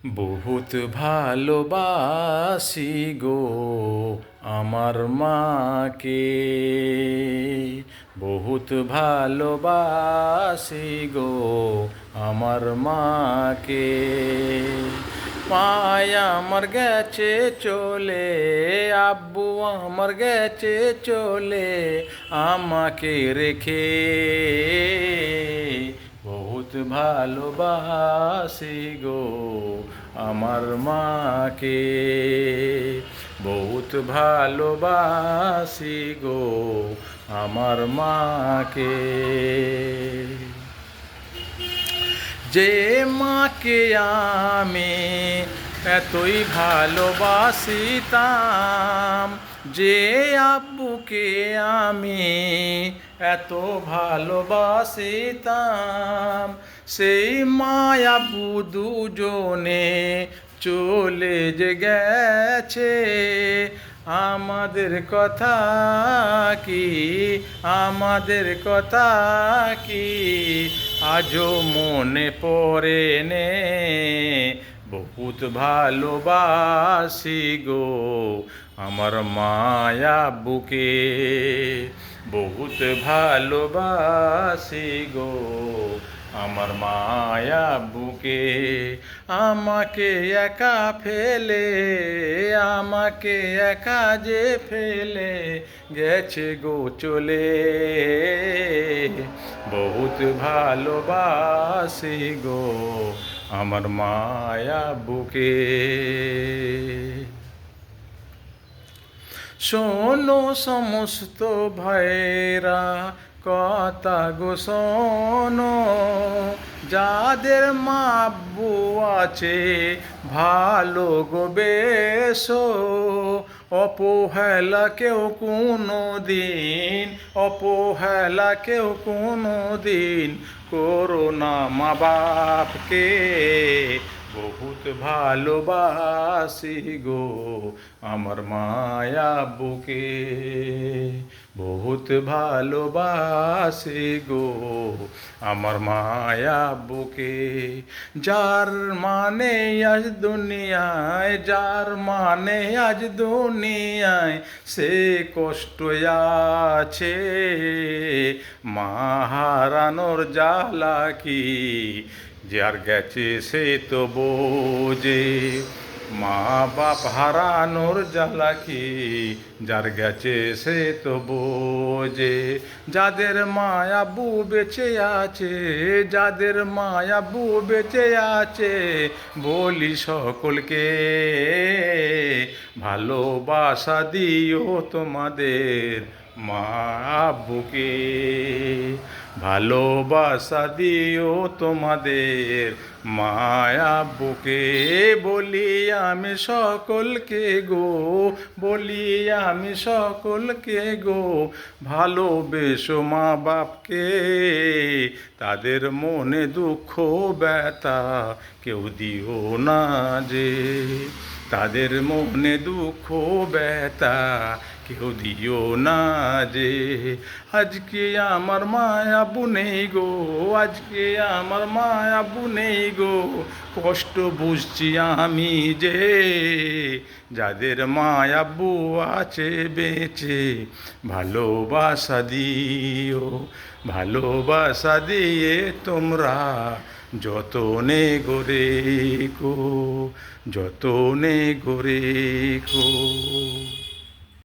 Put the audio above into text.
বহুত ভালোবাসি গো আমার মাকে, বহুত ভালোবাসি গো আমার মাকে। মায়া আমার গেছে চলে, আব্বু আমার গেছে চলে আমাকে রেখে। বহুত ভালোবাসি গো আমার মাকে, বহুত ভালোবাসি গো আমার মাকে। যে মাকে আমি এতই ভালোবাসিতাম, যে আব্বুকে আমি এত ভালোবাসিতাম, সেই মা আব্বু দুজনে চলে যে গেছে। আমাদের কথা কি, আমাদের কথা কি আজও মনে পড়ে নে। বহুত ভালোবাসি গো আমার মায়া বুকে, বহুত ভালোবাসি গো আমার মায়া বুকে। আমাকে একা ফেলে, আমাকে একা যে ফেলে গেছে গো চলে। বহুত ভালোবাসি গো আমার মায়া বুকে। শোনো সমস্ত ভাইরা কথা গো শোনো, যাদের মা আব্বু আছে ভালো গো বেশো। অপহেলা কেউ কোনো দিন, অপহেলা কেউ কোনো দিন করো না মা বাপকে। বহুত ভালোবাসি গো আমার মায়া বুকে, বহুত ভালোবাসি গো আমার মায়া বুকে। যার মানে আজ দুনিয়ায়, যার মানে আজ দুনিয়ায় সে কষ্ট আছে। মা হারানোর জ্বালা কি যার গেছে সে তো বোঝে। মা বাপ হারানোর জ্বালা কি যার গেছে সে তো বোঝে। যাদের মা আব্বু বেঁচে আছে, যাদের মা আব্বু বেঁচে আছে বলি সকলকে ভালোবাসা দিও তোমাদের মা আব্বুকে। ভালোবাসা দিও তোমাদের মা আব্বুকে। বলি আমি সকলকে গো, বলি আমি সকলকে গো ভালোবেসো মা বাপকে। তাদের মনে দুঃখ ব্যথা কেউ দিও না যে, তাদের মনে দুঃখ ব্যথা কেউ দিও না যে। আজকে আমার মা আব্বু নেই গো, আজকে আমার মা আব্বু নেই গো, কষ্ট বুঝছি আমি যে। যাদের মা আব্বু আছে বেঁচে ভালোবাসা দিও, ভালোবাসা দিয়ে তোমরা যতনে গড়ে কো, যতনে গড়ে কো।